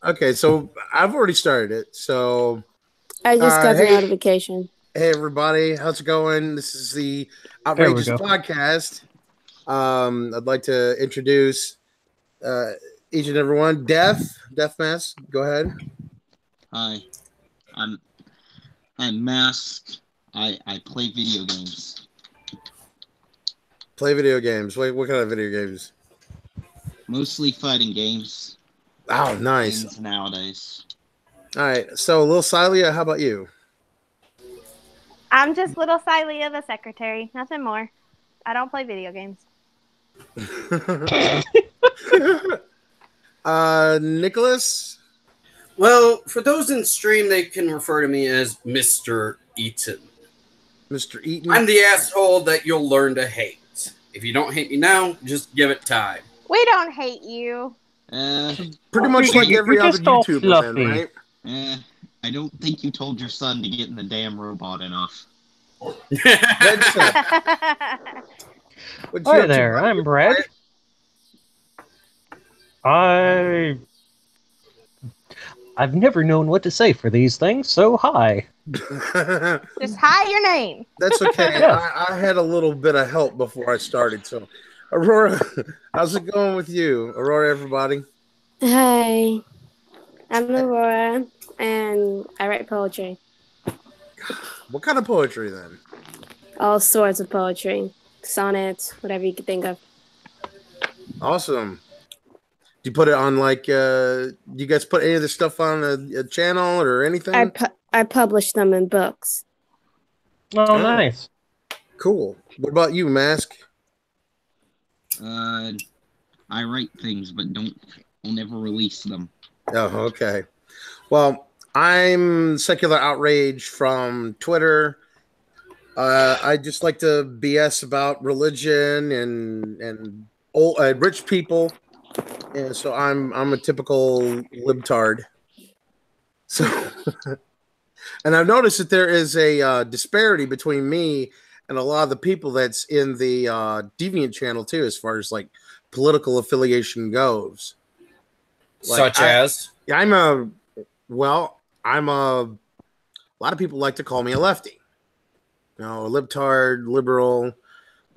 Okay, so I've already started it. So, I just got the hey, notification. hey, everybody, how's it going? This is the There we Outrageous go. podcast. I'd like to introduce uh, each and every one. Death Mask, go ahead. Hi, I'm I'm Mask. I play video games, Play video games. What kind of video games? mostly fighting games. Oh, nice. Games nowadays. All right, so Lil Silia, how about you? I'm just little Silia, the secretary. Nothing more. I don't play video games. Nicholas. Well, for those in stream, they can refer to me as Mr. Eaton. Mr. Eaton. I'm the asshole that you'll learn to hate. If you don't hate me now, just give it time. We don't hate you. Pretty much like every You're other just all YouTuber, then, fluffy. right? I don't think you told your son to get in the damn robot enough. That's, what you Hi up to, there, buddy? I'm Brad. I've never known what to say for these things, so hi. Just hi your name. That's okay. Yeah. I had a little bit of help before I started. So, Aurora, how's it going with you? Aurora, everybody. Hi, I'm Aurora, and I write poetry. What kind of poetry then? All sorts of poetry. Sonnets, whatever you could think of. Awesome. Do you put it on like? Do you guys put any of this stuff on a channel or anything? I publish them in books. Oh, nice. Cool. What about you, Mask? I write things, but I'll never release them. Oh, okay. Well, I'm Secular Outrage from Twitter. I just like to BS about religion and old rich people, and so I'm a typical libtard. So, and I've noticed that there is a disparity between me and a lot of the people that's in the Deviant channel too, as far as like political affiliation goes. Like, Such as? I'm a lot of people like to call me a lefty. You know, a libtard, liberal,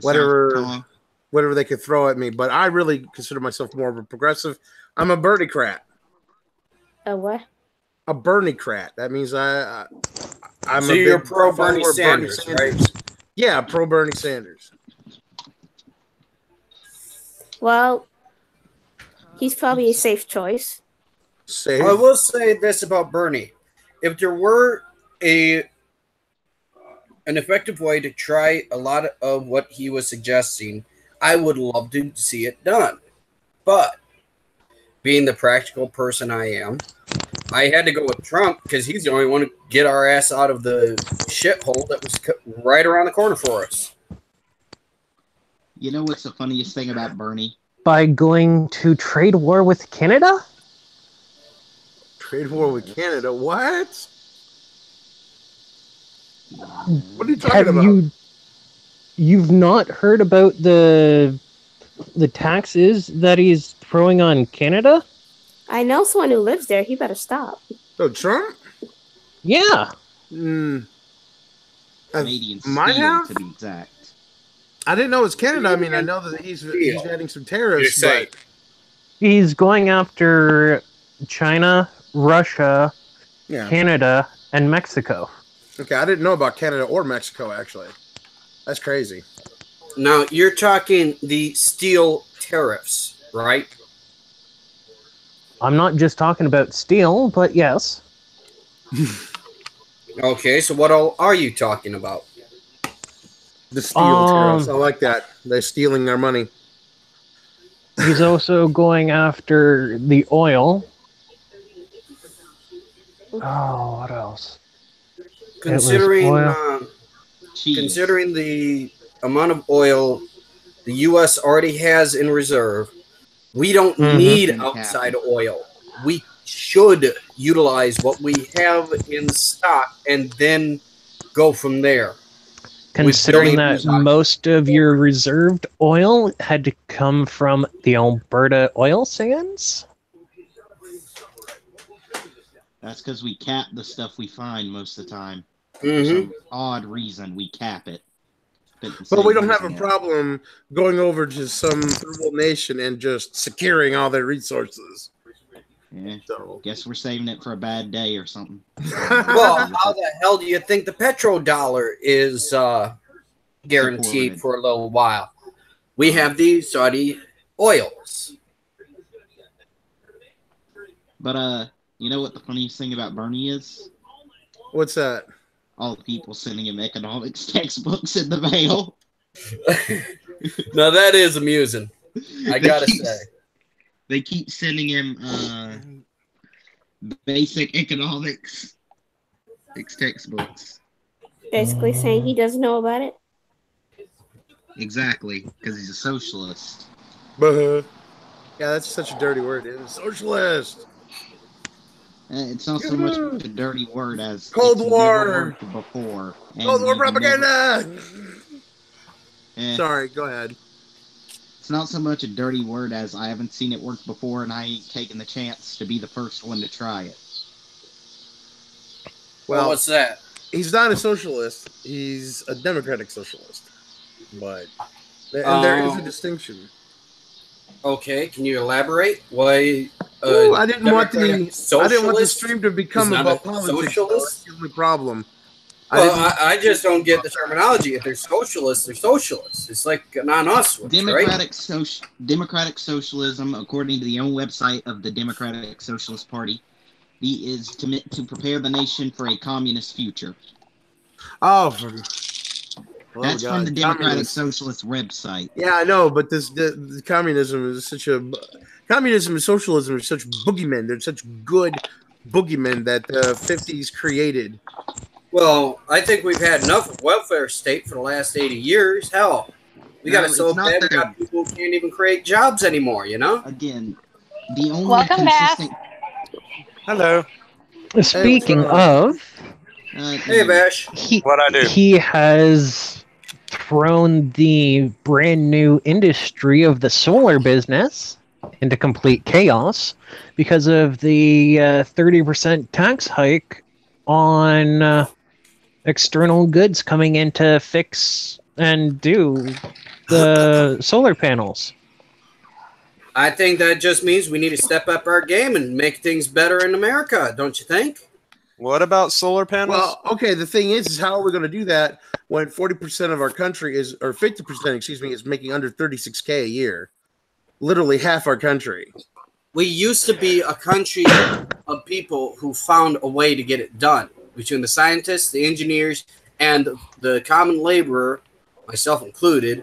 whatever they could throw at me. But I really consider myself more of a progressive. I'm a Bernie-crat. A what? A Bernie-crat. That means I'm So a you're big pro follower Bernie of Sanders, right? Yeah, pro Bernie Sanders. Well, he's probably a safe choice. Safe. I will say this about Bernie. If there were an effective way to try a lot of what he was suggesting, I would love to see it done. But being the practical person I am, I had to go with Trump because he's the only one to get our ass out of the shithole that was right around the corner for us. You know what's the funniest thing about Bernie? By going to trade war with Canada? Trade war with Canada. What? What are you talking about? You've not heard about the taxes that he's throwing on Canada? I know someone who lives there. He better stop. Oh, Trump? Yeah. Canadian Might steel, have? to be exact. I didn't know it's Canada. I mean, I know that he's adding some tariffs, You're but He's going after China, Russia, yeah. Canada, and Mexico. Okay, I didn't know about Canada or Mexico, actually. That's crazy. Now, you're talking the steel tariffs, right? I'm not just talking about steel, but yes. Okay, so what all are you talking about? The steel tariffs. I like that. They're stealing their money. He's also going after the oil. Oh, what else? Considering Cheese. considering the amount of oil the U.S. already has in reserve, we don't need outside oil. We should utilize what we have in stock and then go from there. Considering With that most of your reserved oil had to come from the Alberta oil sands? That's because we cap the stuff we find most of the time. For Mm-hmm. some odd reason, we cap it. But we don't have a problem going over to some third world nation and just securing all their resources. Yeah. So. Guess we're saving it for a bad day or something. Well, how the hell do you think the petrodollar is guaranteed for a little while? We have the Saudi oils. But you know what the funniest thing about Bernie is? What's that? All the people sending him economics textbooks in the mail. Now that is amusing. I gotta say. They keep sending him basic economics textbooks. Basically saying he doesn't know about it. Exactly, because he's a socialist. Yeah, that's such a dirty word. It's socialist. It's not so much a dirty word as Cold it's War never worked before. Cold War propaganda. Sorry, go ahead. It's not so much a dirty word as I haven't seen it work before, and I ain't taking the chance to be the first one to try it. Well, what's that? He's not a socialist. He's a democratic socialist. But there is a distinction. Okay, can you elaborate? Why? I didn't want the stream to become about politics. That's the only problem. Well, I just don't get the terminology. If they're socialists, they're socialists. It's like an on-us switch, Democratic socialism, according to the own website of the Democratic Socialist Party, is to prepare the nation for a communist future. That's from the Democratic Socialist website. Yeah, I know, but the communism is communism and socialism are such boogeymen. They're such good boogeymen that the 50s created. Well, I think we've had enough of welfare state for the last 80 years. Hell, we got it so bad we got people who can't even create jobs anymore, you know? Again, the only Welcome consistent... back. Hello. Speaking of... hey, Vash. What I do? He has thrown the brand new industry of the solar business into complete chaos because of the 30% tax hike on external goods coming in to fix and do the solar panels. I think that just means we need to step up our game and make things better in America, don't you think? What about solar panels? Well, okay, the thing is how are we going to do that when 40% of our country is, or 50%, excuse me, is making under 36K a year? Literally half our country. We used to be a country of people who found a way to get it done. Between the scientists, the engineers, and the common laborer, myself included,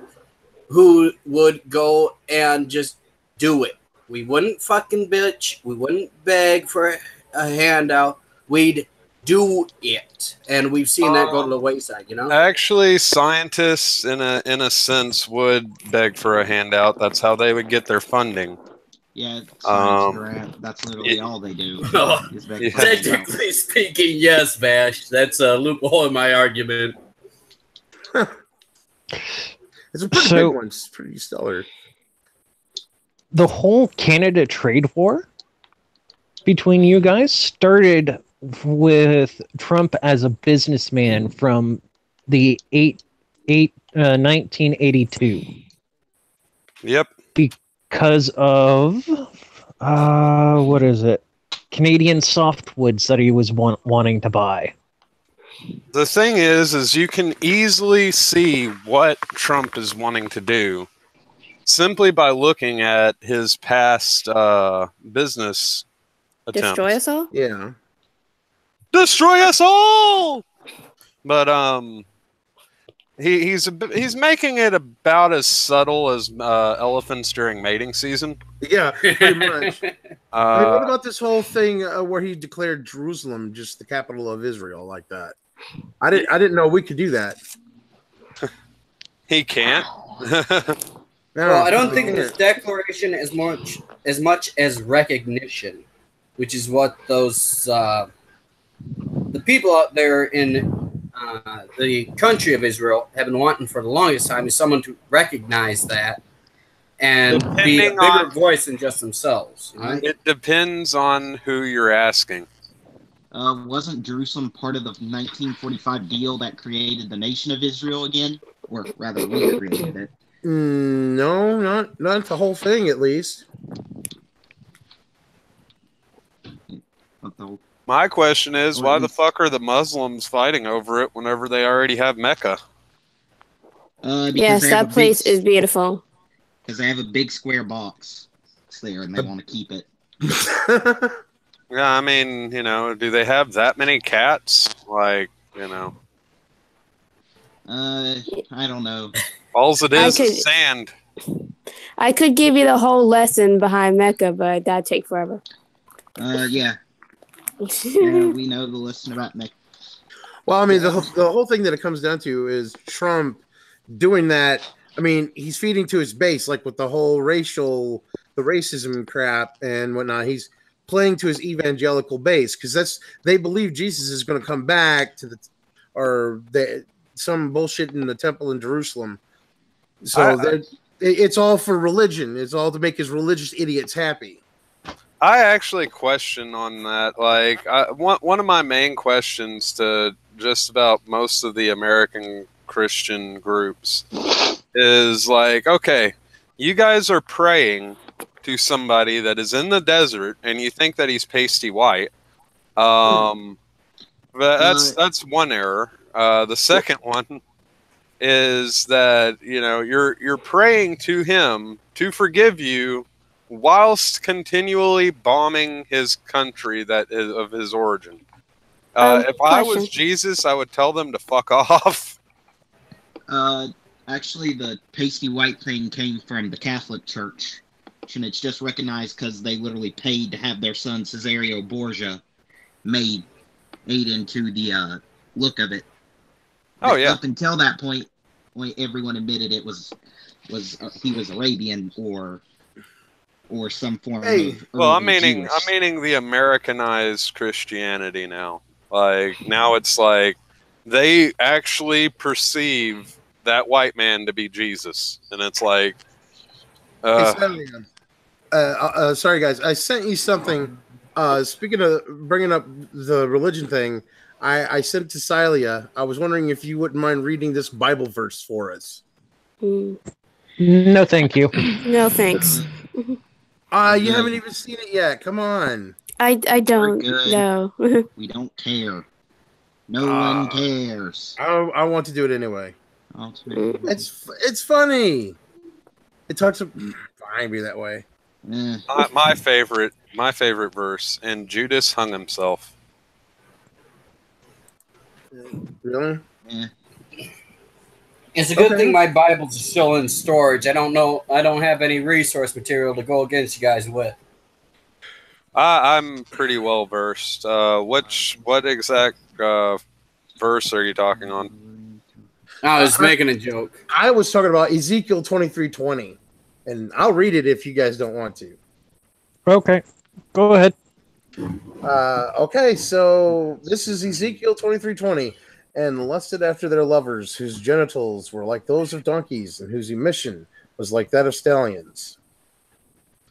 who would go and just do it. We wouldn't fucking bitch. We wouldn't beg for a handout. We'd do it. And we've seen that go to the wayside, you know? Actually, scientists, in a sense, would beg for a handout. That's how they would get their funding. Yeah, science grant, that's literally all they do. Technically speaking, yes, Vash. That's a loophole in my argument. It's a pretty big one. It's pretty stellar. The whole Canada trade war between you guys started with Trump as a businessman from the 1982. Yep. Because of what is it? Canadian softwoods that he was wanting to buy. The thing is you can easily see what Trump is wanting to do simply by looking at his past business attempts. Destroy us all? Yeah. Destroy us all! But he's making it about as subtle as elephants during mating season. Yeah, pretty much. What about this whole thing where he declared Jerusalem just the capital of Israel like that? I didn't know we could do that. He can't. Well, I don't think this declaration as much as recognition, which is what those the people out there in the country of Israel have been wanting for the longest time, is someone to recognize that and be a bigger voice than just themselves. You know? It depends on who you're asking. Wasn't Jerusalem part of the 1945 deal that created the nation of Israel again? Or rather, recreated it? No, not the whole thing, at least. Not the whole- My question is, why the fuck are the Muslims fighting over it whenever they already have Mecca? Because Yes, they have that a place big, is beautiful. Because they have a big square box there, and they want to keep it. Yeah, I mean, you know, do they have that many cats? Like, you know, I don't know. all it is sand. I could give you the whole lesson behind Mecca, but that'd take forever. Yeah. We know the lesson about Mecca. Well, I mean, the whole thing that it comes down to is Trump doing that. I mean, he's feeding to his base, like with the whole the racism crap and whatnot. He's playing to his evangelical base because they believe Jesus is going to come back to some bullshit in the temple in Jerusalem. So it's all for religion. It's all to make his religious idiots happy. I actually question on that. Like, one of my main questions to just about most of the American Christian groups is like, okay, you guys are praying to somebody that is in the desert, and you think that he's pasty white. But that's one error. The second one is that, you know, you're praying to him to forgive you whilst continually bombing his country that is of his origin. If I was Jesus, I would tell them to fuck off. Actually, the pasty white thing came from the Catholic Church, and it's just recognized because they literally paid to have their son Cesario Borgia made into the look of it. Oh yeah. Up until that point, everyone admitted it was he was Arabian or some form of. Well, I'm meaning the Americanized Christianity now. Like now, it's like they actually perceive that white man to be Jesus, and it's like. Sorry, guys. I sent you something. Speaking of bringing up the religion thing, I sent to Celia. I was wondering if you wouldn't mind reading this Bible verse for us. No, thank you. No, thanks. You haven't even seen it yet. Come on. I don't know. We don't care. No one cares. I want to do it anyway. It's funny. It talks. Fine, be that way. My favorite verse. And Judas hung himself. Really? Yeah. It's a good thing my Bibles are still in storage. I don't have any resource material to go against you guys with. I'm pretty well versed. What exact verse are you talking on? I was making a joke. I was talking about Ezekiel 23:20, and I'll read it if you guys don't want to. Okay, go ahead. Okay, so this is Ezekiel 23:20. And lusted after their lovers, whose genitals were like those of donkeys, and whose emission was like that of stallions.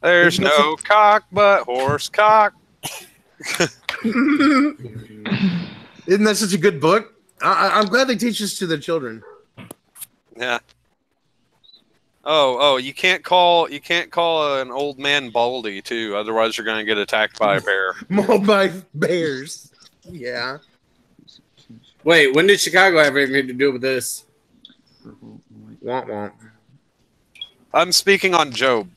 There's no cock but horse cock. Isn't that such a good book? I'm glad they teach this to their children. Yeah. Oh, you can't call an old man baldy too, otherwise you're gonna get attacked by a bear. Mauled by bears. Yeah. Wait, when did Chicago have anything to do with this? Womp womp. I'm speaking on Job.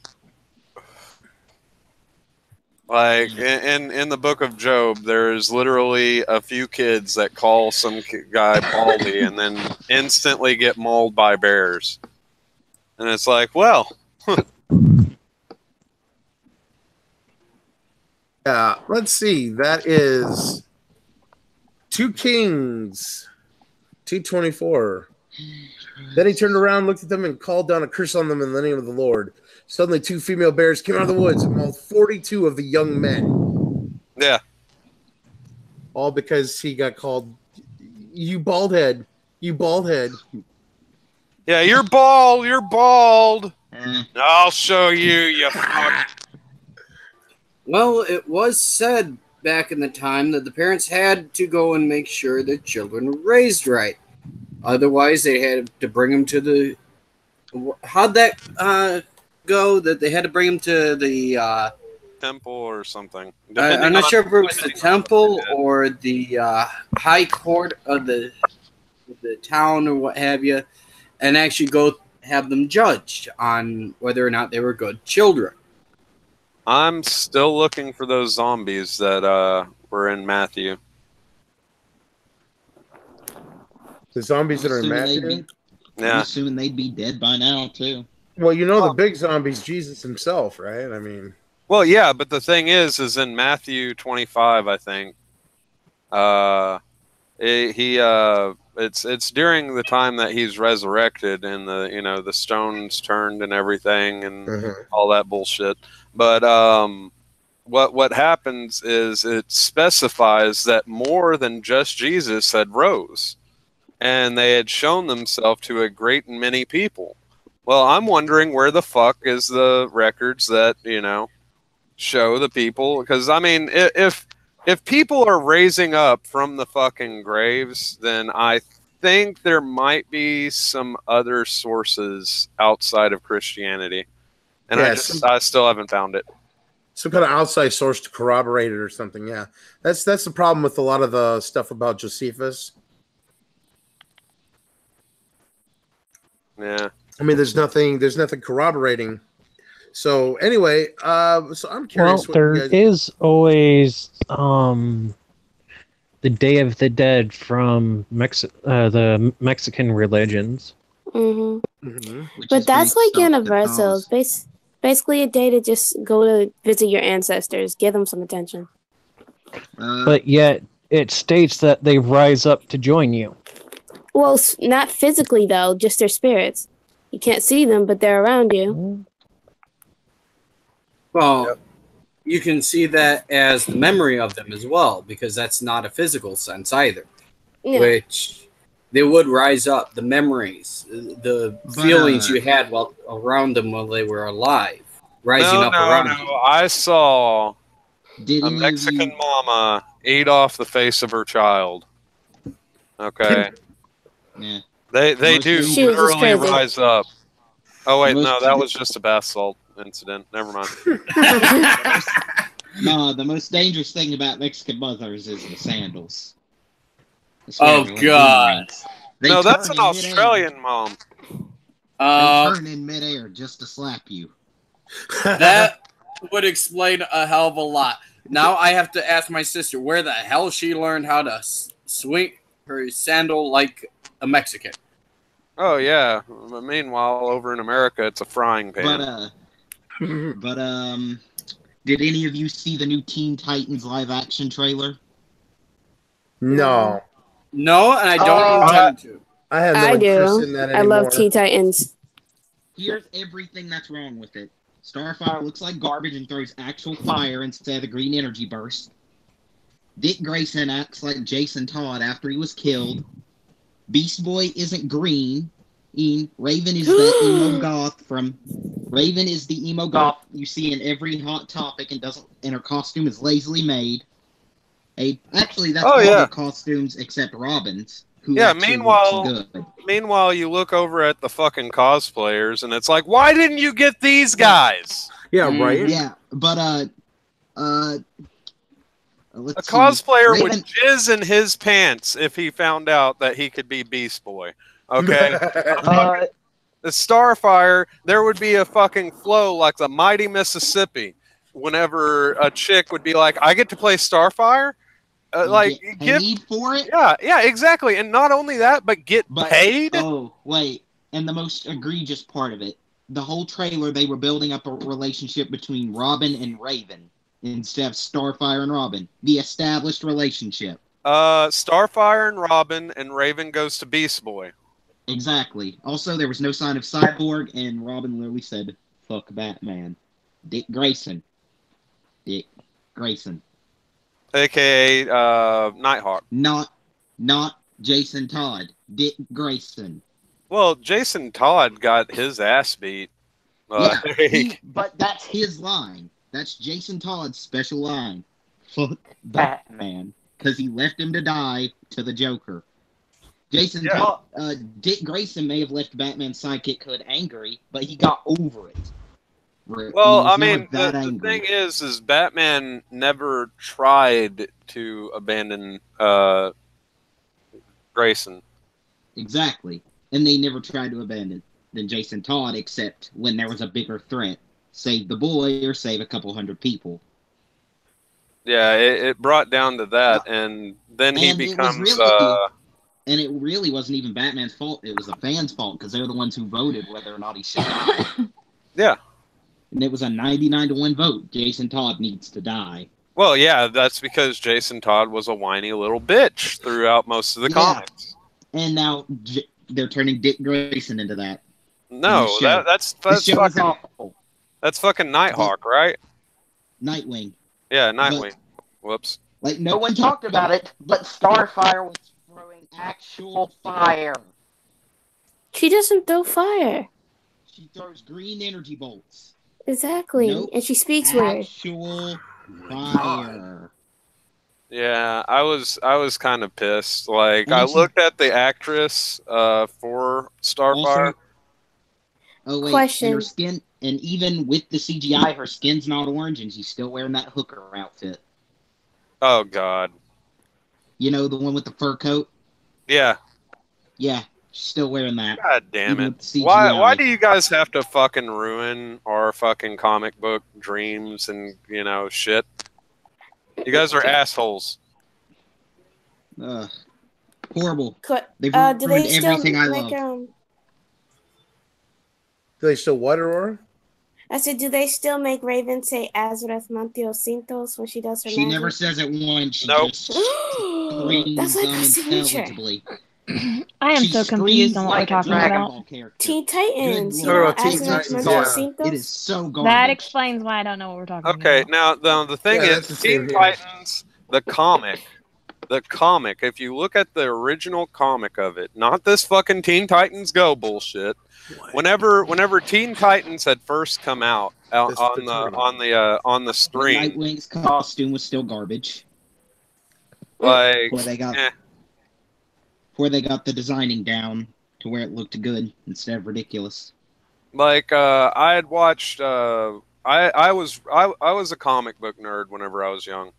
Like in the book of Job, there's literally a few kids that call some guy baldy and then instantly get mauled by bears. And it's like, well, Yeah, let's see. That is 2 Kings 2:24. Then he turned around, looked at them, and called down a curse on them in the name of the Lord. Suddenly 2 female bears came out of the woods and mauled 42 of the young men. yeah. All because he got called, you bald head. You bald head. Yeah, you're bald. I'll show you, you fuck. Well, it was said back in the time that the parents had to go and make sure their children were raised right. Otherwise, they had to bring them to the. How'd that go? That they had to bring them to the temple or something. I'm not sure if it was the temple or the high court of the town or what have you, and actually go have them judged on whether or not they were good children. I'm still looking for those zombies that were in Matthew. The zombies that are in Matthew? I'm assuming they'd be dead by now, too. Well, you know the big zombie's Jesus himself, right? I mean... Well, yeah, but the thing is in Matthew 25, I think, it's during the time that he's resurrected and the stones turned and everything and all that bullshit. But what happens is it specifies that more than just Jesus had rose, and they had shown themselves to a great many people. Well, I'm wondering where the fuck is the records that show the people, because I mean, if people are raising up from the fucking graves, then I think there might be some other sources outside of Christianity, and I still haven't found it. Some kind of outside source to corroborate it or something. Yeah, that's the problem with a lot of the stuff about Josephus. Yeah, I mean, there's nothing corroborating. So anyway, so I'm curious. Well, there is always the Day of the Dead from the Mexican religions. But that's like universal. It's basically a day to just go to visit your ancestors, give them some attention. But yet it states that they rise up to join you. Well, not physically though, just their spirits. You can't see them, but they're around you. Well, you can see that as the memory of them as well, because that's not a physical sense either. Yeah. Which they would rise up, the memories, the feelings you had while around them while they were alive, rising up around you. I saw a Mexican mama eat off the face of her child. Okay. Yeah. They do literally rise up. Oh wait, no, that was just a bath salt incident. Never mind. No, the most dangerous thing about Mexican mothers is the sandals. Oh God! No, that's an Australian mom. They turn in midair just to slap you. That would explain a hell of a lot. Now I have to ask my sister where the hell she learned how to swing her sandal like a Mexican. Oh yeah. Meanwhile, over in America, it's a frying pan. But did any of you see the new Teen Titans live action trailer? No, and I don't intend to. I have no interest in that anymore. I love Teen Titans. Here's everything that's wrong with it. Starfire looks like garbage and throws actual fire instead of the green energy burst. Dick Grayson acts like Jason Todd after he was killed. Beast Boy isn't green. Raven is the emo goth from... Raven is the emo goth you see in every Hot Topic and her costume is lazily made. Actually, that's all the costumes except Robin's. Meanwhile, you look over at the fucking cosplayers and it's like, why didn't you get these guys? Yeah, right. Yeah, but a cosplayer would jizz in his pants if he found out that he could be Beast Boy. Okay. The Starfire, there would be a fucking flow like the mighty Mississippi. Whenever a chick would be like, "I get to play Starfire," paid for it. Yeah, exactly. And not only that, but paid. Oh, wait. And the most egregious part of it, the whole trailer, they were building up a relationship between Robin and Raven instead of Starfire and Robin. The established relationship. Starfire and Robin, and Raven goes to Beast Boy. Exactly. Also, there was no sign of Cyborg, and Robin literally said, "Fuck Batman." Dick Grayson. A.K.A. Nighthawk. Not Jason Todd. Dick Grayson. Well, Jason Todd got his ass beat. But that's his line. That's Jason Todd's special line. Fuck Batman. Because he left him to die to the Joker. Jason thought Dick Grayson may have left Batman's sidekick Hood angry, but he got over it. Well, I mean, the thing is Batman never tried to abandon Grayson. Exactly. And they never tried to abandon Jason Todd, except when there was a bigger threat. Save the boy or save a couple hundred people. Yeah, it brought down to that, and then he becomes... And it really wasn't even Batman's fault. It was the fans' fault, because they're the ones who voted whether or not he should die. Yeah. And it was a 99-1 vote. Jason Todd needs to die. Well, yeah, that's because Jason Todd was a whiny little bitch throughout most of the comics. And now they're turning Dick Grayson into that. No, that's fucking Nighthawk, right? Nightwing. Yeah, Nightwing. Whoops. Like, no one talked about it, but Starfire was throwing actual fire. She doesn't throw fire. She throws green energy bolts. Exactly. Nope. And she speaks weird. Actual fire. Yeah, I was kind of pissed. Like, I looked at the actress for Starfire. Oh, wait. Question. And her skin, and even with the CGI, her skin's not orange, and she's still wearing that hooker outfit. Oh, God. You know, the one with the fur coat? Yeah. Yeah, she's still wearing that. God damn it. Why do you guys have to fucking ruin our fucking comic book dreams and, you know, shit? You guys are assholes. Horrible. They've do they still everything I love. Do they still what, Aurora? I said, do they still make Raven say Azrath Mantiocintos when she does her She magic? Never says it once. She nope. Just screams that's like her signature. I am so confused on what we're talking about. Teen Titans. It is so garbage. That explains why I don't know what we're talking about. Okay, now the thing is, Teen Titans, the comic, if you look at the original comic of it, not this fucking Teen Titans Go bullshit. Whenever Teen Titans had first come out on the stream, Nightwing's costume was still garbage. Like, before they got the designing down to where it looked good instead of ridiculous. Like, I had watched. I was a comic book nerd whenever I was young,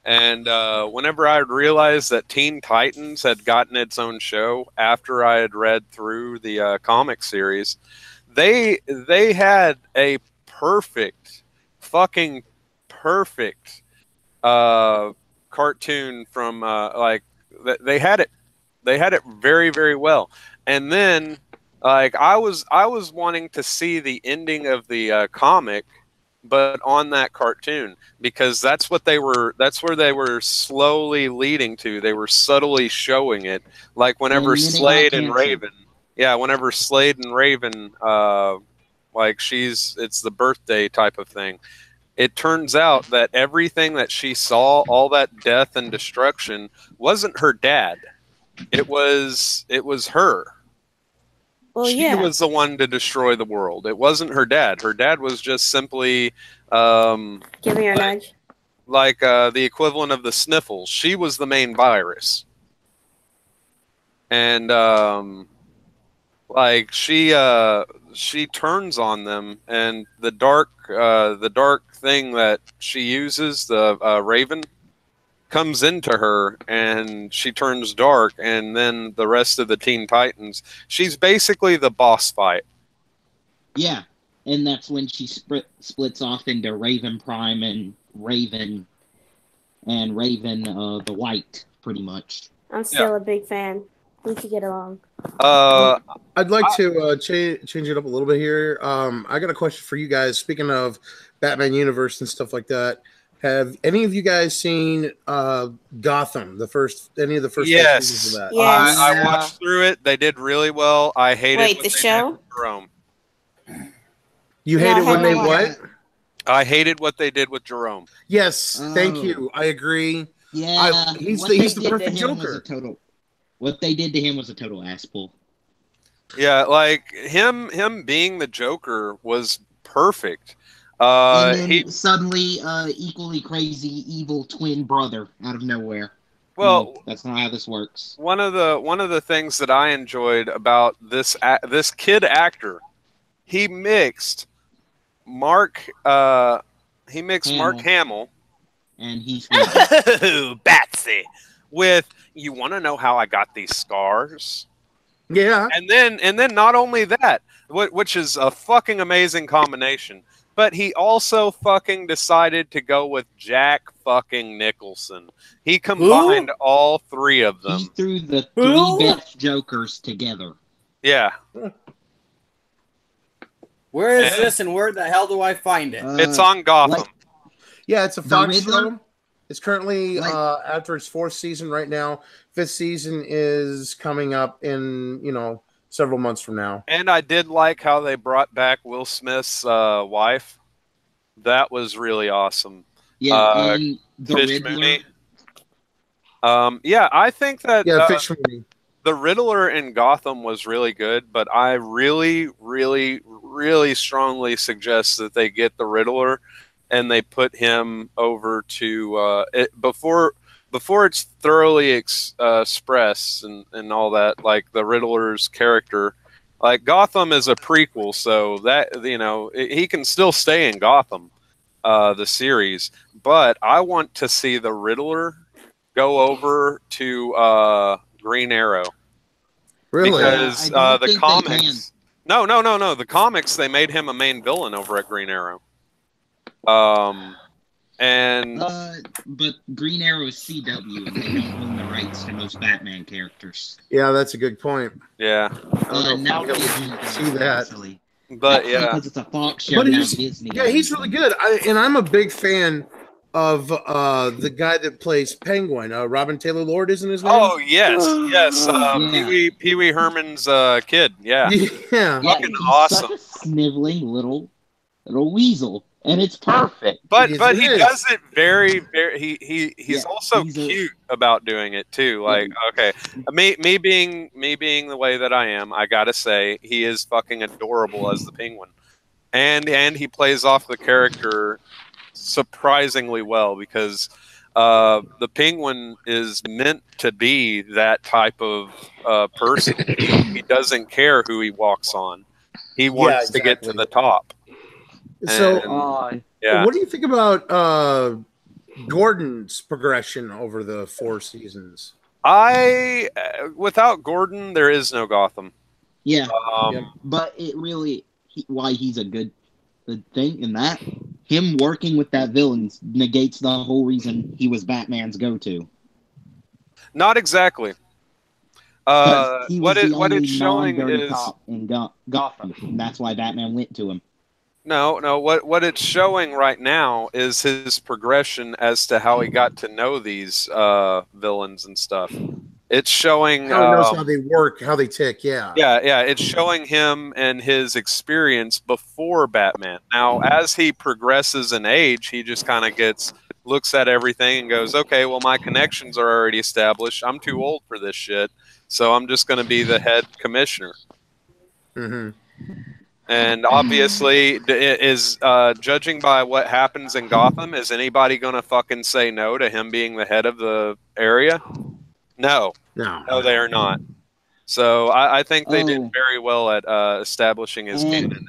and whenever I realized that Teen Titans had gotten its own show after I had read through the comic series, they had a fucking perfect cartoon from they had it very, very well. And then like I was wanting to see the ending of the comic, but on that cartoon, because that's where they were slowly leading to. They were subtly showing it, like whenever Slade and Raven, whenever Slade and Raven, like it's the birthday type of thing. It turns out that everything that she saw, all that death and destruction, wasn't her dad. It was her. Well, she was the one to destroy the world. It wasn't her dad. Her dad was just simply giving her a nudge. Like the equivalent of the sniffles. She was the main virus. And like she turns on them, and the dark thing that she uses, the Raven, comes into her, and she turns dark, and then the rest of the Teen Titans, she's basically the boss fight. Yeah, and that's when she splits off into Raven Prime and Raven the White, pretty much. I'm still a big fan. We could get along. I'd like to change it up a little bit here. I got a question for you guys. Speaking of Batman universe and stuff like that, have any of you guys seen Gotham? Any of the first seasons of that? Yes. I watched through it. They did really well. I hated Wait, the show? Jerome. You hated when they what? I hated what they did with Jerome. Yes, thank you. I agree. Yeah, he's the perfect Joker. What they did to him was a total ass pull. Yeah, like him being the Joker was perfect. And then suddenly, equally crazy, evil twin brother out of nowhere. Well, no, that's not how this works. One of the things that I enjoyed about this kid actor, he mixed Mark Hamill, and he's Batsy with, you want to know how I got these scars? Yeah. And then not only that, which is a fucking amazing combination, but he also fucking decided to go with Jack fucking Nicholson. He combined all three of them. He threw the three best Jokers together. Yeah. Where is this and where the hell do I find it? It's on Gotham. Yeah, it's a Fox show. It's currently after its 4th season right now. 5th season is coming up in, several months from now. And I did like how they brought back Will Smith's wife. That was really awesome. Yeah, and the Fish Riddler. Mooney. I think that Fish Mooney. The Riddler in Gotham was really good, but I really, really, really strongly suggest that they get the Riddler and they put him over to before it's thoroughly expressed and all that, like the Riddler's character. Like, Gotham is a prequel, so that, he can still stay in Gotham, the series. But I want to see the Riddler go over to Green Arrow. Really? Because the comics... No. The comics, they made him a main villain over at Green Arrow. But Green Arrow is CW, and they don't own the rights to most Batman characters. Yeah, that's a good point. Yeah. Now Disney see that. But yeah, because it's a Fox show now. Disney. Yeah, he's really good. I'm a big fan of the guy that plays Penguin. Robin Taylor Lord, isn't his name? Oh yes. Pee Wee Herman's kid. Yeah. Yeah. Fucking awesome. Such a sniveling little weasel. And it's perfect. But he does it very, very. He's also cute about doing it too. Like, okay, me being the way that I am, I gotta say he is fucking adorable as the Penguin, and he plays off the character surprisingly well, because the Penguin is meant to be that type of person. He doesn't care who he walks on. He wants to get to the top. So, what do you think about Gordon's progression over the 4 seasons? Without Gordon, there is no Gotham. Yeah, but it really why he's a good thing in that him working with that villain negates the whole reason he was Batman's go-to. Not exactly. What it's showing is in Gotham, and that's why Batman went to him. No. What it's showing right now is his progression as to how he got to know these villains and stuff. It's showing how he knows how they work, how they tick. Yeah. It's showing him and his experience before Batman. Now, as he progresses in age, he just kind of looks at everything and goes, "Okay, well, my connections are already established. I'm too old for this shit, so I'm just going to be the head commissioner." Mm-hmm. And obviously, judging by what happens in Gotham, is anybody going to fucking say no to him being the head of the area? No, they are not. So I think they did very well at establishing his canon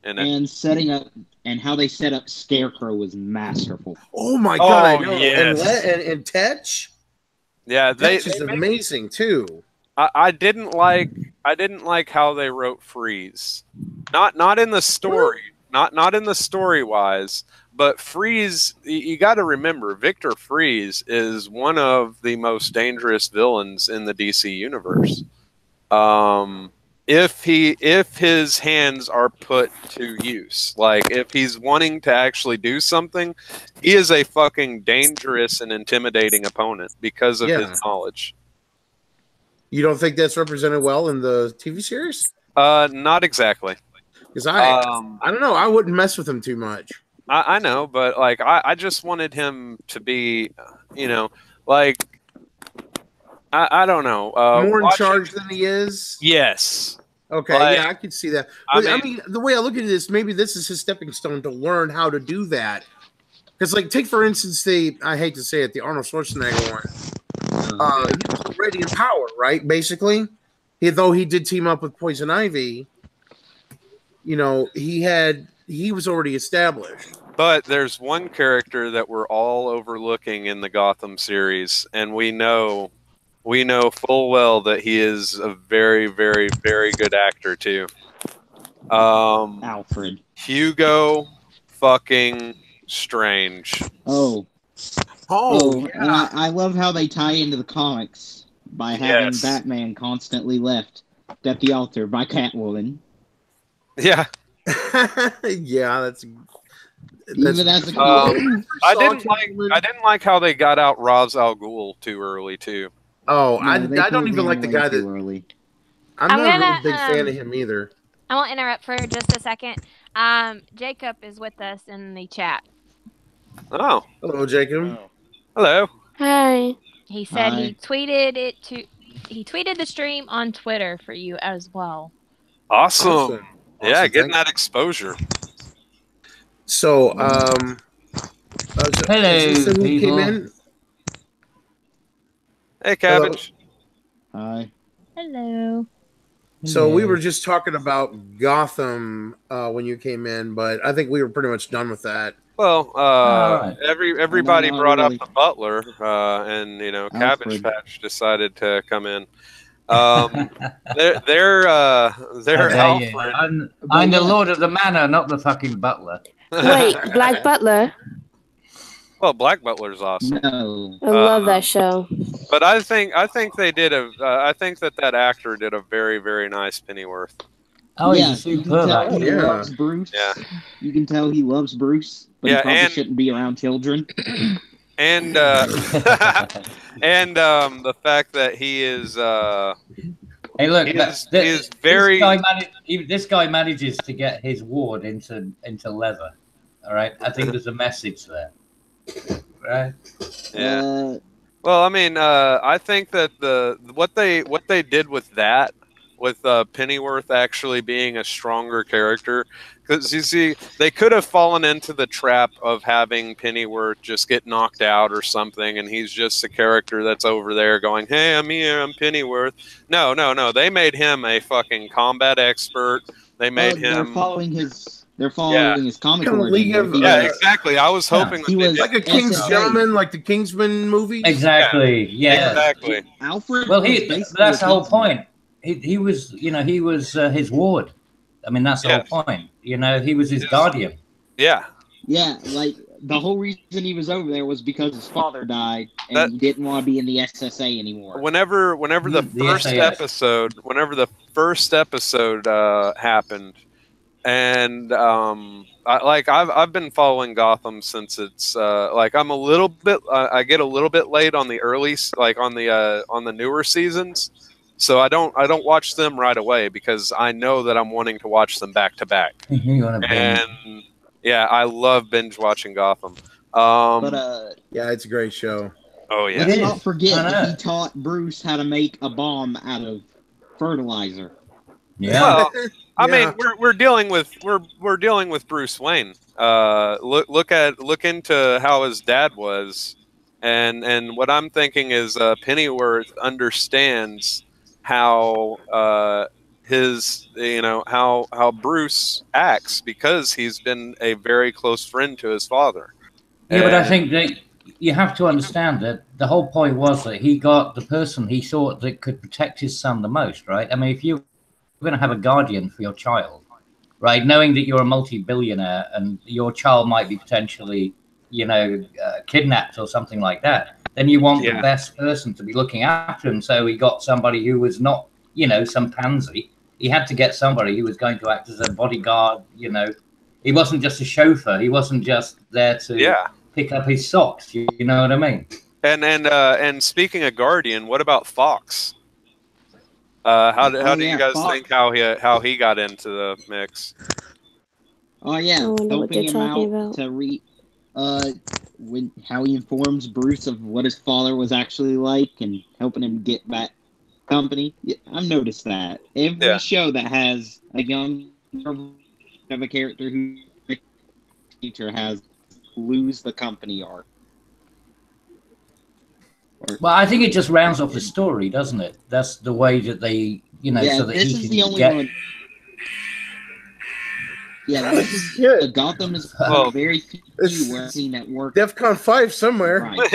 in it. And setting up, and how they set up Scarecrow was masterful. Oh my god! I know. Yes. And Tetch. Yeah, Tetch is amazing too. I didn't like how they wrote Freeze. Not in the story. Not in the story wise, but Freeze, you got to remember, Victor Freeze is one of the most dangerous villains in the DC universe. If his hands are put to use, like if he's wanting to actually do something, he is a fucking dangerous and intimidating opponent because of his knowledge. You don't think that's represented well in the TV series? Not exactly. Because I don't know. I wouldn't mess with him too much. I know, but like I just wanted him to be, like I don't know, more in charge than he is. Yes, Okay, Like, yeah, I can see that. But I mean, the way I look at this, maybe this is his stepping stone to learn how to do that. Because, like, take for instance I hate to say it, the Arnold Schwarzenegger one. He was already in power, right? Basically, though he did team up with Poison Ivy, you know, he was already established. But there's one character that we're all overlooking in the Gotham series, and we know full well that he is a very, very, very good actor too. Alfred. Hugo fucking Strange. Oh, yeah. And I love how they tie into the comics by having Batman constantly left at the altar by Catwoman. Yeah. Yeah, that's even as a I didn't like how they got out Ra's al Ghul too early too. Oh, no, I don't even like the guy that. Early. I'm not a big fan of him either. I won't interrupt for just a second. Jacob is with us in the chat. Oh, hello, Jacob. Oh. Hello. Hi. He said he tweeted the stream on Twitter for you as well. Awesome. Yeah, getting that exposure. So, hello, who came in? Hey, Cabbage. Hello. Hi. Hello. So we were just talking about Gotham when you came in, but I think we were pretty much done with that. Well, right. everybody No, brought really. up the Butler, and you know, Cabbage Alfred. Patch decided to come in. They're Alfred. I'm the Lord of the Manor, not the fucking butler. Wait, Black Butler. Well, Black Butler's awesome. No. I love that show. But I think they did I think that actor did a very, very nice Pennyworth. Oh, yeah, he's you can superb. tell he Yeah. loves Bruce. Yeah. You can tell he loves Bruce, but he probably shouldn't be around children. And and the fact that he is Hey, look, he is very. This guy manages to get his ward into leather. All right, I think there's a message there. Right? Yeah. Well, I mean, I think that what they did with that, with Pennyworth actually being a stronger character, because you see, they could have fallen into the trap of having Pennyworth just get knocked out or something, and he's just a character that's over there going, "Hey, I'm here, I'm Pennyworth." No, they made him a fucking combat expert. They made him. They're following his comic Kind of origin. League of- Yeah, exactly. I was hoping he was like a King's SSA. Gentleman, like the Kingsman movie. Exactly. Yeah. Exactly. Alfred. Well, was basically that's the whole Kingsman. point. He was, he was his ward. I mean, that's the whole point. He was his guardian. Yeah. Yeah, like the whole reason he was over there was because his father died, and he didn't want to be in the SSA anymore. Whenever the first episode happened, and I've been following Gotham since it's I'm a little bit I get a little bit late on the early on the newer seasons. So I don't watch them right away because I know that I'm wanting to watch them back to back. And yeah, I love binge watching Gotham. Yeah, it's a great show. Oh yeah. Let's not forget that he taught Bruce how to make a bomb out of fertilizer. Yeah. Well, I mean, we're dealing with Bruce Wayne. Look into how his dad was, and what I'm thinking is Pennyworth understands how how Bruce acts because he's been a very close friend to his father. Yeah, but I think that you have to understand that the whole point was that he got the person he thought that could protect his son the most, right? I mean, if you're going to have a guardian for your child, right, knowing that you're a multi-billionaire and your child might be potentially, kidnapped or something like that, then you want the best person to be looking after him. So he got somebody who was not, some pansy. He had to get somebody who was going to act as a bodyguard. He wasn't just a chauffeur. He wasn't just there to pick up his socks. You know what I mean? And speaking of Guardian, what about Fox? How do you guys think how he got into the mix? Oh yeah, helping him out to how he informs Bruce of what his father was actually like, and helping him get back company. Yeah, I've noticed that every show that has a young of a character who teacher has lose the company arc. Well, I think it just rounds off the story, doesn't it? That's the way that they, so that this he is can the only get. one. Yeah, this is Gotham is very few where I've seen that work. DEFCON 5 somewhere. Right.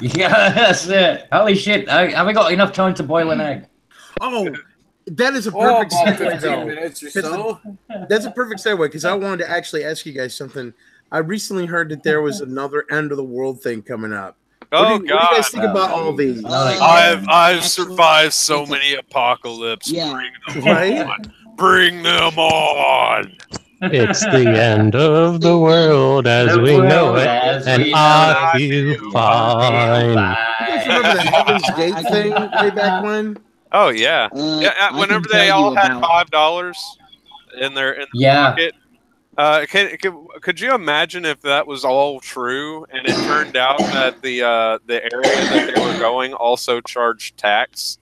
Yeah, that's it. Holy shit! Have I got enough time to boil an egg? Oh, that is a perfect segue. 15 minutes or so. That's a perfect segue because I wanted to actually ask you guys something. I recently heard that there was another end of the world thing coming up. Oh, what do you guys think about all these? I've survived so many apocalypses. Yeah. Bring them on. It's the end of the world as we know it, and I feel fine. You guys remember the Heaven's Gate thing way back when? Oh yeah, whenever they all had $5 in their pocket. Could you imagine if that was all true and it turned out that the area that they were going also charged tax?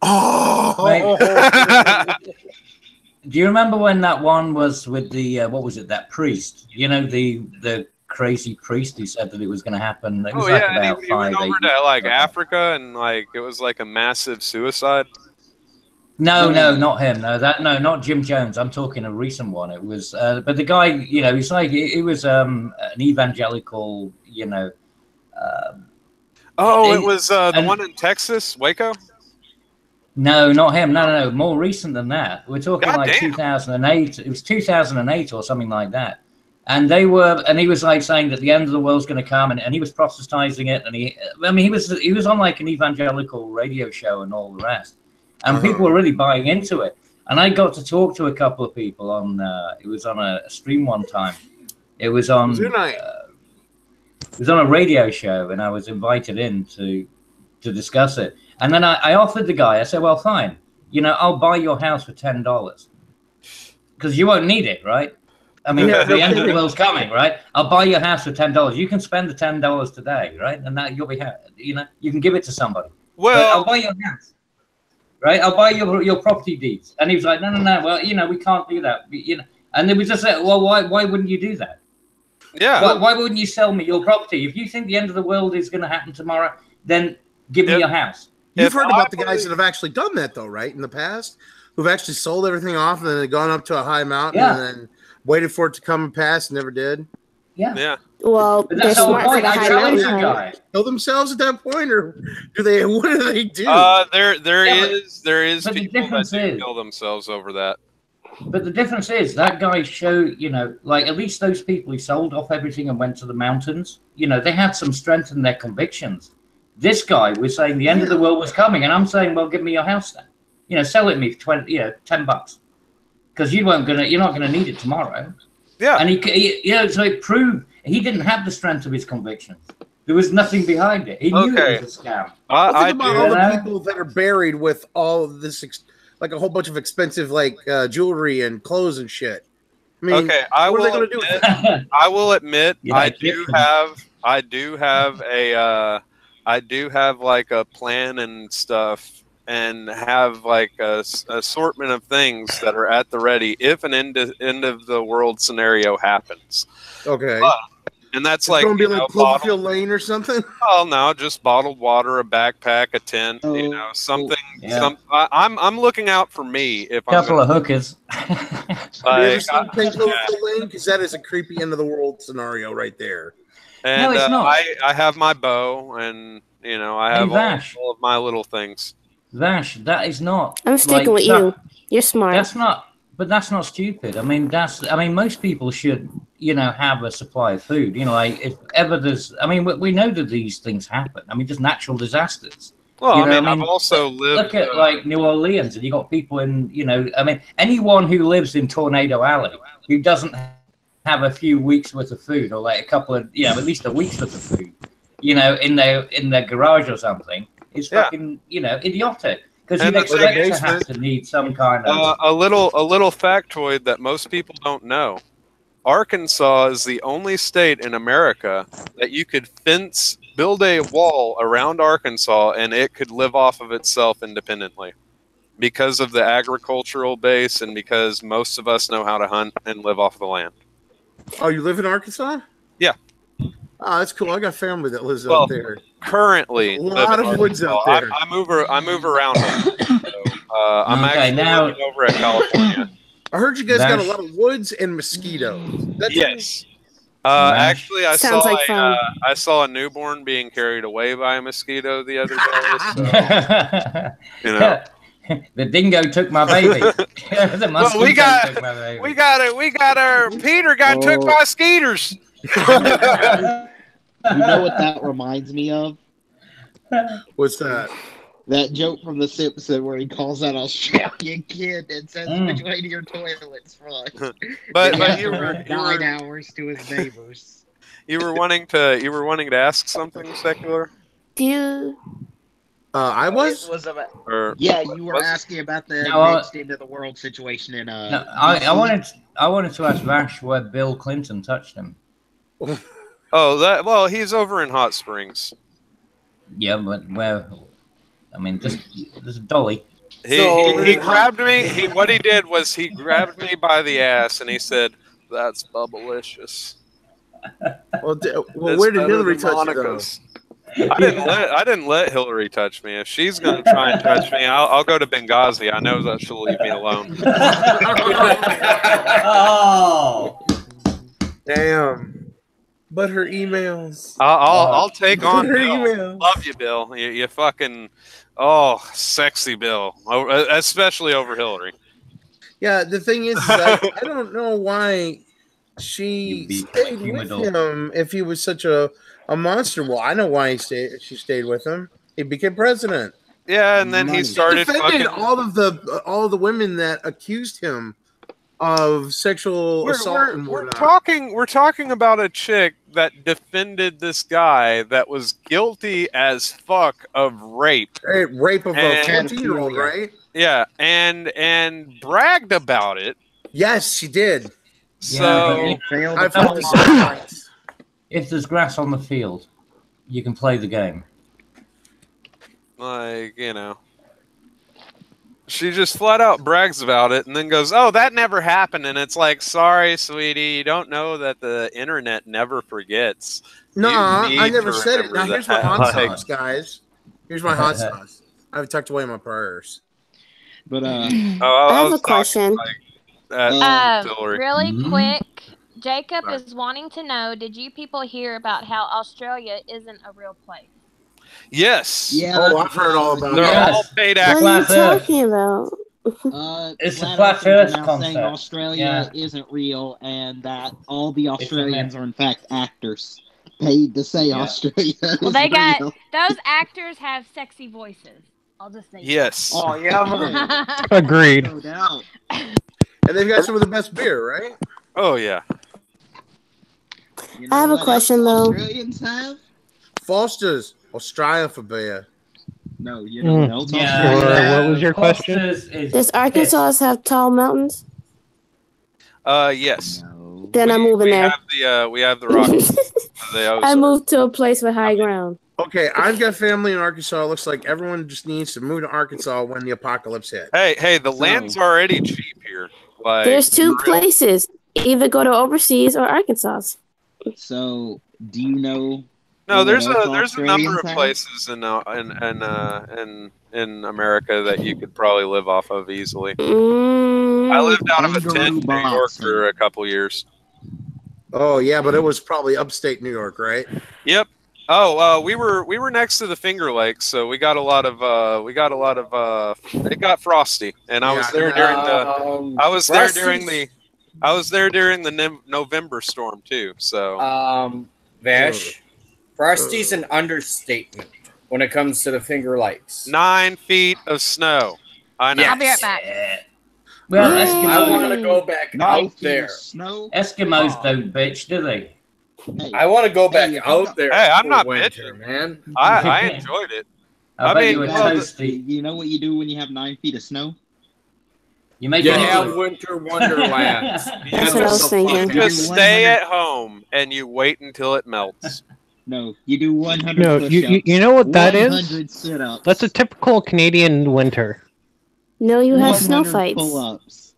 Do you remember when that one was with the what was it? That priest? The crazy priest who said that it was going to happen. It was he went over to like Africa and like it was like a massive suicide. No, not him. No, not Jim Jones. I'm talking a recent one. It was, but the guy, he's like, it was an evangelical, it was the one in Texas, Waco. No, not him. No. More recent than that. We're talking like 2008. It was 2008 or something like that. And he was like saying that the end of the world's going to come, and he was proselytizing it. And he was on like an evangelical radio show and all the rest. And people were really buying into it. And I got to talk to a couple of people on. It was on a stream one time. It was on. It was on a radio show, and I was invited in to discuss it. And then I offered the guy. I said, "Well, fine. I'll buy your house for $10 because you won't need it, right? I mean, the end of the world's coming, right? I'll buy your house for $10. You can spend the $10 today, right? And that you'll be happy. You can give it to somebody. Well, I'll buy your house." Right, I'll buy your property deeds. And he was like, no. Well, we can't do that. And it was just like, well, why wouldn't you do that? Yeah. Why wouldn't you sell me your property? If you think the end of the world is going to happen tomorrow, then give me your house. You've heard about the guys that have actually done that, though, right? In the past, who've actually sold everything off and then they've gone up to a high mountain and then waited for it to come and pass and never did. Yeah. Well, they're smart for the high mountain. Kill themselves at that point, or do they? What do they do? There is people that do kill themselves over that. But the difference is that guy showed, like at least those people who sold off everything and went to the mountains, they had some strength in their convictions. This guy was saying the end of the world was coming, and I'm saying, well, give me your house then. Sell it me for $10, because you're not gonna need it tomorrow. Yeah. And so it proved he didn't have the strength of his convictions. There was nothing behind it. He knew it was a scam. Think about all the people that are buried with all of this, like a whole bunch of expensive, like jewelry and clothes and shit. I mean, what are they going to do with it? I will admit, I do have like a plan and stuff, and have like a assortment of things that are at the ready if an end of the world scenario happens. Okay. And that's it's going to be like Cloverfield Lane or something? Oh, no, just bottled water, a backpack, a tent, something. Yeah. I'm looking out for me. If a couple of hookers. Have you ever seen Cloverfield Lane? Because that is a creepy end of the world scenario right there. And no, it's not. I have my bow, and I have all of my little things. Vash, that is not. I'm sticking with you. You're smart. That's not stupid. I mean, most people should, have a supply of food. Like if ever there's, we know that these things happen. Just natural disasters. Well, I've also lived. Look at like New Orleans, and you got people in, anyone who lives in Tornado Alley who doesn't have a few weeks worth of food, or like a couple of, at least a week's worth of food, in their garage or something. It's fucking, idiotic, because you'd expect to have to need some kind of a little factoid that most people don't know. Arkansas is the only state in America that you could fence build a wall around Arkansas, and it could live off of itself independently because of the agricultural base and because most of us know how to hunt and live off the land. Oh, you live in Arkansas? Yeah. Oh, that's cool. I got family that lives out there. Currently, a lot of woods out there. I move around. I'm actually living over at California. I heard you guys got a lot of woods and mosquitoes. Yes. Actually, I saw a newborn being carried away by a mosquito the other day. So, you know. The dingo took my baby. The well, we got our Peter got took by skeeters. You know what that reminds me of? What's that? That joke from The Simpsons where he calls that Australian kid and says, "Which way to your toilets front?" but you were were 9 hours to his neighbors. You were wanting to ask something, Secular? Do you? I was. Yeah, you were asking about the next end of the world situation in No, I wanted to ask Vash where Bill Clinton touched him. Oh, he's over in Hot Springs. Yeah, but where? I mean, just there's a dolly. He grabbed me. What he did was he grabbed me by the ass and he said, "That's bubblicious." Well, where did Hillary touch you though? I didn't let Hillary touch me. If she's gonna try and touch me, I'll go to Benghazi. I know that she'll leave me alone. Oh, damn! But her emails. I'll take on her Bill. Emails. Love you, Bill. You fucking sexy Bill, especially over Hillary. Yeah, the thing is I don't know why she stayed with him if he was such a monster. Well, I know why she stayed with him. He became president. Yeah, and then he started defended fucking all of the women that accused him of sexual assault and whatnot. We're talking about a chick that defended this guy that was guilty as fuck of rape. Rape of a 14-year-old, right? Yeah, and bragged about it. Yes, she did. So I've heard this. If there's grass on the field, you can play the game. Like, you know. She just flat out brags about it and then goes, "Oh, that never happened." And it's like, sorry, sweetie, you don't know that the internet never forgets. No, I never said it. Now, here's my hot sauce, guys. Here's my hot sauce. I've tucked away my prayers. But I have a question. Really quick, Jacob is wanting to know: did you people hear about how Australia isn't a real place? Yes. Yeah. Oh, I've heard all about it. They're all paid actors. What are you talking about? It's a flat Earth concept. Saying Australia isn't real, and that all the Australians are in fact actors paid to say Australia. Well, they got those actors have sexy voices. I'll just say. Yes. Oh yeah. Agreed. No doubt. And they've got some of the best beer, right? Oh yeah. You know I have a what question else though. Australians have? Foster's Australia for beer. No, you know what else? What was your question? Does Arkansas have tall mountains? Yes. No. Then I'm moving there. We have the Rockies. I moved to a place with high ground. Okay, I've got family in Arkansas. It looks like everyone just needs to move to Arkansas when the apocalypse hits. Hey, the land's already cheap here. Like, There's two places. Either go to overseas or Arkansas. So, do you know? No, there's a Australians number of have? places in America that you could probably live off of easily. I lived out of a tent in New York for a couple years. Oh yeah, but it was probably upstate New York, right? Yep. Oh, we were next to the Finger Lakes, so we got a lot of it got frosty, and I was there during the November storm too. So Vash, frosty's an understatement when it comes to the Finger Lakes. 9 feet of snow. I know. I'll be right back. Well, I want to go back out there. Snow. Eskimos don't bitch, do they? Hey, I want to go back out there. Hey, I'm for not winter, bitching. man. I enjoyed it. I bet you were toasty. You know what you do when you have 9 feet of snow? You make You it have winter wonderlands. That's what I was thinking. You just stay at home and you wait until it melts. No, you do 100 No, push-ups. you know what that is? 100 sit-ups. That's a typical Canadian winter. No, you have 100 snow fights. pull-ups.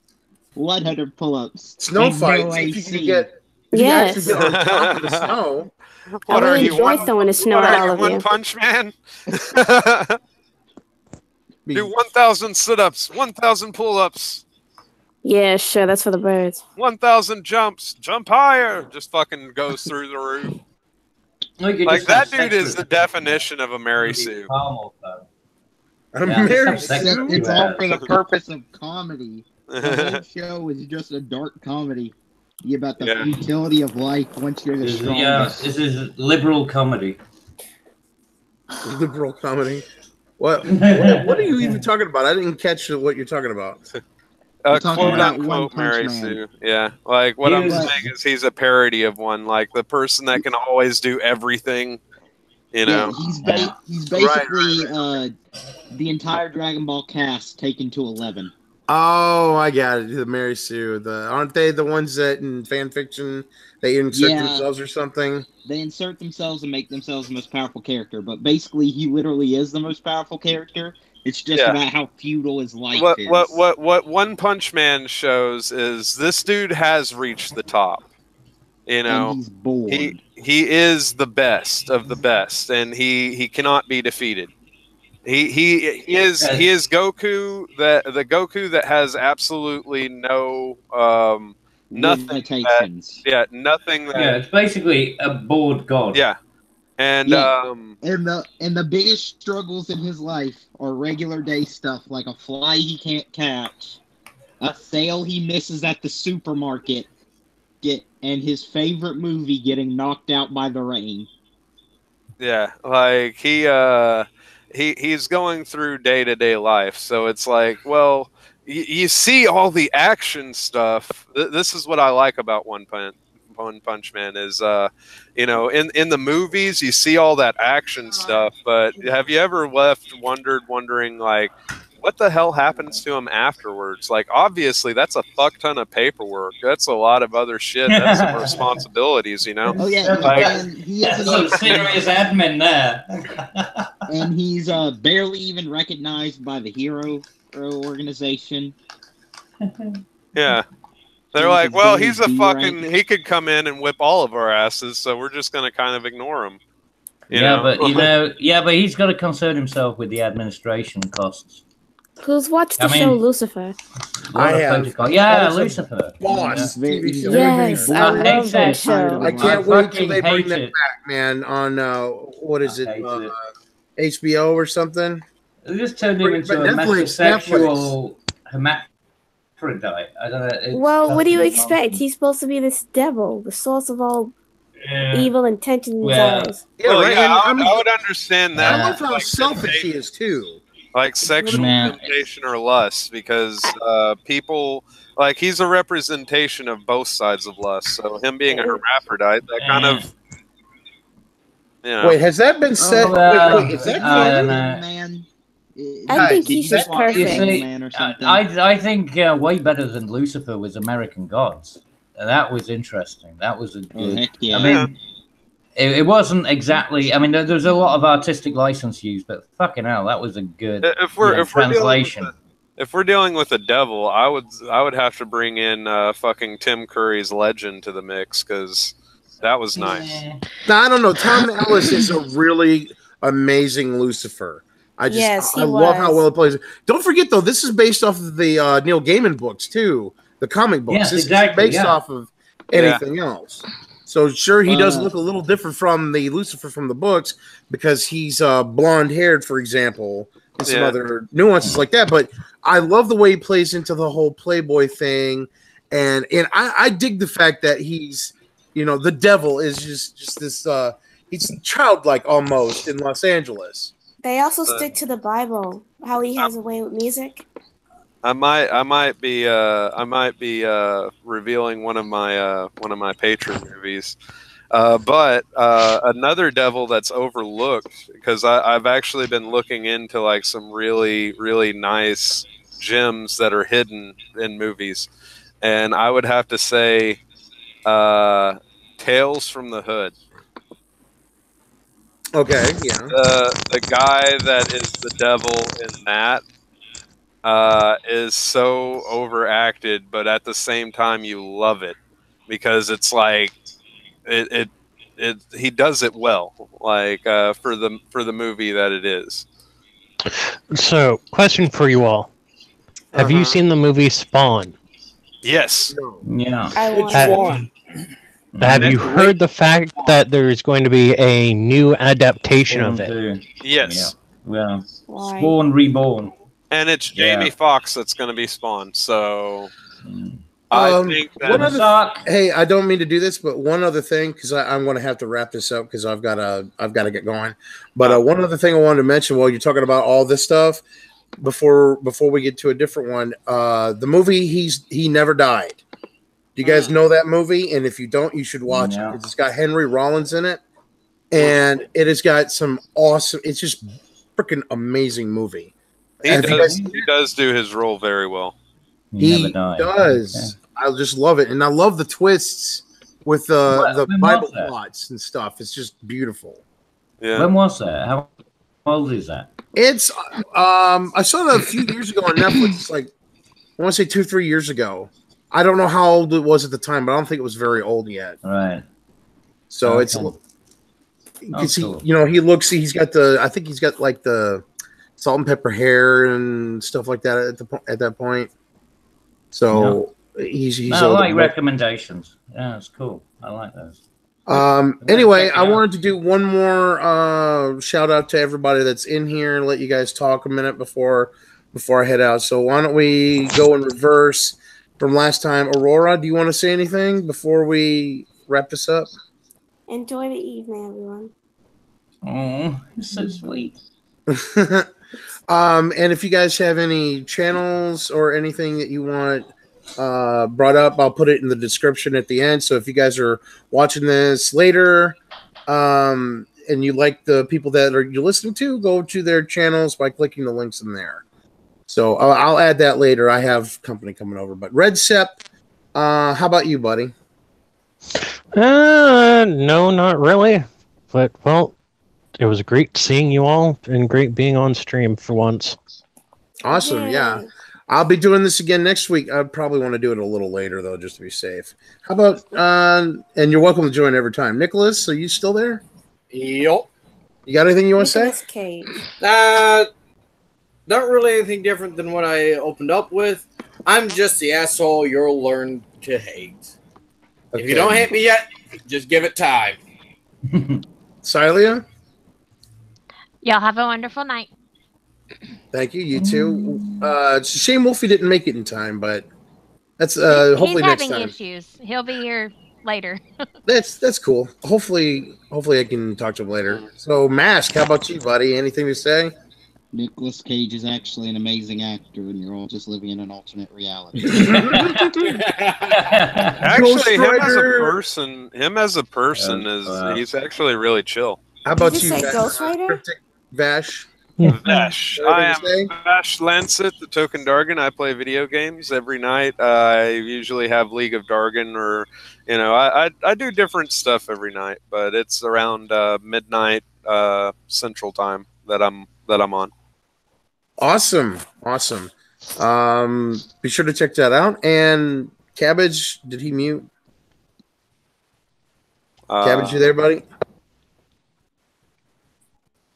100 pull-ups. Snow and fights. No If you AC. can get, if you actually get on top of the snow. I would enjoy throwing the snow at all of One you. Punch Man? Do 1,000 sit-ups, 1,000 pull-ups. Yeah, sure, that's for the birds. 1,000 jumps, jump higher. Just fucking goes through the roof. Like that dude is the definition of a Mary Sue. A Mary Sue? It's all for the purpose of comedy. The whole show is just a dark comedy about the futility of life once you're the strongest. Yeah, this is liberal comedy. Liberal comedy. What are you even talking about? I didn't catch what you're talking about. Quote unquote Mary Sue. Yeah. Like what I'm saying is he's a parody of one, like the person that can always do everything. You know. Yeah, he's basically the entire Dragon Ball cast taken to 11. Oh, I got it. The Mary Sue. Aren't they the ones that in fan fiction they insert themselves or something? They insert themselves and make themselves the most powerful character, but basically he literally is the most powerful character. It's just about how feudal his life is. What One Punch Man shows is this dude has reached the top. You know, and he's bored. He is the best of the best, and he cannot be defeated. He is Goku, the Goku that has absolutely no nothing limitations. Nothing that, it's basically a bored god. Yeah. And and the biggest struggles in his life are regular day stuff like a fly he can't catch, a sale he misses at the supermarket, and his favorite movie getting knocked out by the rain. Yeah, like he's going through day-to-day life, so it's like, well, you see all the action stuff. This is what I like about One Punch Man is, you know, in the movies you see all that action stuff, but have you ever wondering like, what the hell happens to him afterwards? Like, obviously that's a fuck ton of paperwork. That's a lot of other shit. That's some responsibilities, you know. Oh yeah, like, that's some serious admin there. And he's barely even recognized by the hero organization. Yeah. They're like, well, he's a fucking, he could come in and whip all of our asses, so we're just going to kind of ignore him. But he's got to concern himself with the administration costs. Who's watched the show Lucifer? I have. Yeah, Lucifer. Boss. Yes, I love that show. I can't wait till they bring that back, man, on, what is it, HBO or something? They just turned him into a metrosexual hermaphrodite. I don't know. Well, what do you expect? He's supposed to be this devil, the source of all evil intentions and desires. I would understand that. I love how selfish he is, too. Like sexual temptation or lust, because people, like, he's a representation of both sides of lust. So him being a hermaphrodite, that kind of, you know. Wait, has that been said? Wait, is that man? I think he's just perfect. I think way better than Lucifer was American Gods. That was interesting. That was a good. I mean, it wasn't exactly. I mean, there's a lot of artistic license used, but fucking hell, that was a good translation. If we're dealing with a devil, I would have to bring in fucking Tim Curry's Legend to the mix, because that was nice. Now, I don't know. Tom Ellis is a really amazing Lucifer. I love how well it plays. Don't forget, though, this is based off of the Neil Gaiman books, too. The comic books. Yes, this exactly, is based off of anything else. So, sure, he does look a little different from the Lucifer from the books, because he's blonde-haired, for example, and some other nuances like that. But I love the way he plays into the whole Playboy thing. And I dig the fact that he's, you know, the devil is just this, he's childlike almost in Los Angeles. They also stick to the Bible. How he has a way with music. I might be revealing one of my Patreon movies, but another devil that's overlooked, because I've actually been looking into like some really nice gems that are hidden in movies, and I would have to say, Tales from the Hood. Okay, yeah. The guy that is the devil in that is so overacted, but at the same time you love it because it's like he does it well, like for the movie that it is. So, question for you all: have you seen the movie Spawn? Yes. Yeah. Which one? Have you heard the fact that there's going to be a new adaptation of it? Yes. Yeah. Spawn Reborn. And it's Jamie Foxx that's going to be Spawn. So I think that. Hey, I don't mean to do this, but one other thing, because I'm going to have to wrap this up because I've got to get going. But one other thing I wanted to mention while you're talking about all this stuff, before we get to a different one, the movie He Never Died. Do you guys know that movie? And if you don't, you should watch it. It's got Henry Rollins in it, and it has got some awesome. It's just freaking amazing movie. He does do his role very well. He does. I just love it, and I love the twists with the Bible plots and stuff. It's just beautiful. Yeah. When was that? How old is that? It's I saw it a few years ago on Netflix. Like I want to say 2-3 years ago. I don't know how old it was at the time, but I don't think it was very old yet. Right. So it's because he's got I think he's got like the salt and pepper hair and stuff like that at that point. So he's I like recommendations. Yeah, it's cool. I like those. Anyway, I wanted to do one more shout out to everybody that's in here and let you guys talk a minute before I head out. So why don't we go in reverse from last time? Aurora, do you want to say anything before we wrap this up? Enjoy the evening, everyone. Oh, it's so sweet. And if you guys have any channels or anything that you want brought up, I'll put it in the description at the end. So if you guys are watching this later and you like the people that you're listening to, go to their channels by clicking the links in there. So I'll add that later. I have company coming over. But Red Sepp, how about you, buddy? No, not really. But, well, it was great seeing you all and great being on stream for once. Awesome, yeah. I'll be doing this again next week. I probably want to do it a little later, though, just to be safe. How about, and you're welcome to join every time. Nicholas, are you still there? Yup. You got anything you want to say? Cage. Not really anything different than what I opened up with. I'm just the asshole you'll learn to hate. Okay. If you don't hate me yet, just give it time. Celia? Y'all have a wonderful night. Thank you. You too. It's a shame Wolfie didn't make it in time, but that's hopefully next time. He's having issues. He'll be here later. That's cool. Hopefully I can talk to him later. So, Mask, how about you, buddy? Anything to say? Nicolas Cage is actually an amazing actor, and you're all just living in an alternate reality. Actually, him as a person he's actually really chill. How about you, Ghost Rider? Vash? Vash. I am Vash Lancette, the token Dargun. I play video games every night. I usually have League of Dargun, or I do different stuff every night, but it's around midnight Central Time that I'm on. Awesome. Be sure to check that out. And Cabbage, did he mute? Cabbage, you there, buddy?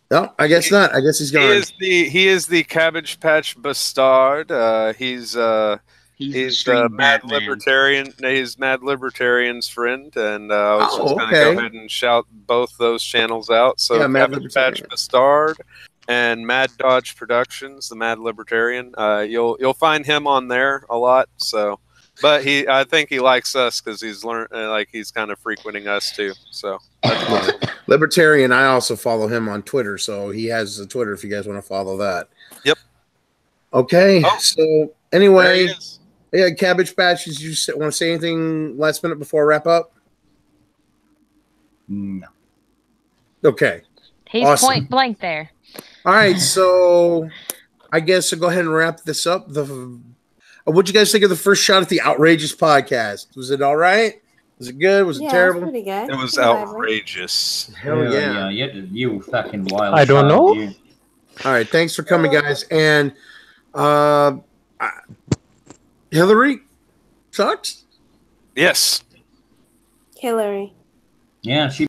No, I guess not. I guess he's gone. He is the Cabbage Patch Bastard. He's Mad Libertarian. He's Mad Libertarian's friend, and I was just going to go ahead and shout both those channels out. So Cabbage Patch Bastard and Mad Dodge Productions, the Mad Libertarian. You'll find him on there a lot. So, but I think he likes us because he's learned he's kind of frequenting us too. So that's cool. Libertarian. I also follow him on Twitter, so he has a Twitter if you guys want to follow that. Yep. Okay. So anyway, yeah, Cabbage Patch. Did you want to say anything last minute before I wrap up? No. Okay. He's awesome. Point blank there. All right, so I guess I'll go ahead and wrap this up. What'd you guys think of the first shot at the Outrageous podcast? Was it all right? Was it good? Was it Yeah, terrible? pretty good. It was Lively. outrageous. Hell yeah. You fucking wild. I don't know. You. All right, thanks for coming, guys. And Hillary sucks. Yes. Hillary. Yeah, she